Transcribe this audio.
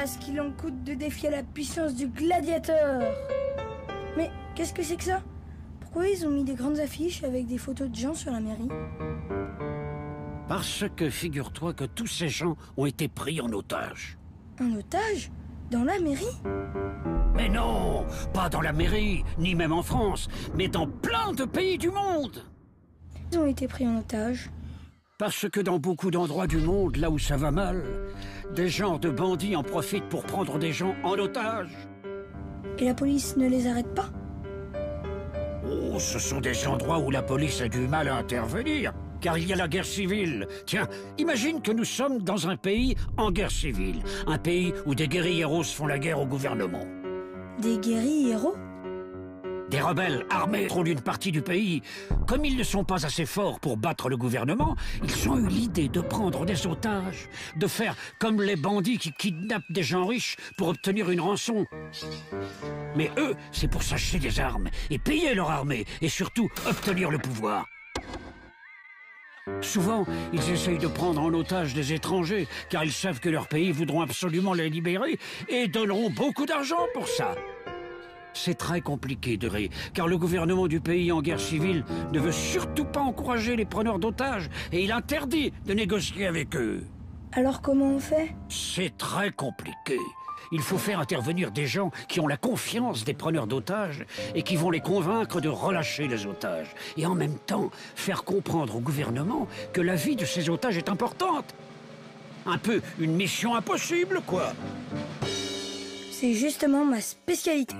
voilà ce qu'il en coûte de défier la puissance du gladiateur. Mais qu'est-ce que c'est que ça? Pourquoi ils ont mis des grandes affiches avec des photos de gens sur la mairie? Parce que figure-toi que tous ces gens ont été pris en otage. Un otage? Dans la mairie? Mais non, pas dans la mairie, ni même en France, mais dans plein de pays du monde. Ils ont été pris en otage. Parce que dans beaucoup d'endroits du monde, là où ça va mal, des genres de bandits en profitent pour prendre des gens en otage. Et la police ne les arrête pas? Oh, ce sont des endroits où la police a du mal à intervenir, car il y a la guerre civile. Tiens, imagine que nous sommes dans un pays en guerre civile, un pays où des guérilleros font la guerre au gouvernement. Des guérilleros? Des rebelles armés contrôlent une partie du pays. Comme ils ne sont pas assez forts pour battre le gouvernement, ils ont eu l'idée de prendre des otages, de faire comme les bandits qui kidnappent des gens riches pour obtenir une rançon. Mais eux, c'est pour s'acheter des armes et payer leur armée et surtout obtenir le pouvoir. Souvent, ils essayent de prendre en otage des étrangers car ils savent que leurs pays voudront absolument les libérer et donneront beaucoup d'argent pour ça. C'est très compliqué, Deré, car le gouvernement du pays en guerre civile ne veut surtout pas encourager les preneurs d'otages et il interdit de négocier avec eux. Alors comment on fait? C'est très compliqué. Il faut faire intervenir des gens qui ont la confiance des preneurs d'otages et qui vont les convaincre de relâcher les otages. Et en même temps, faire comprendre au gouvernement que la vie de ces otages est importante. Un peu une mission impossible, quoi. C'est justement ma spécialité.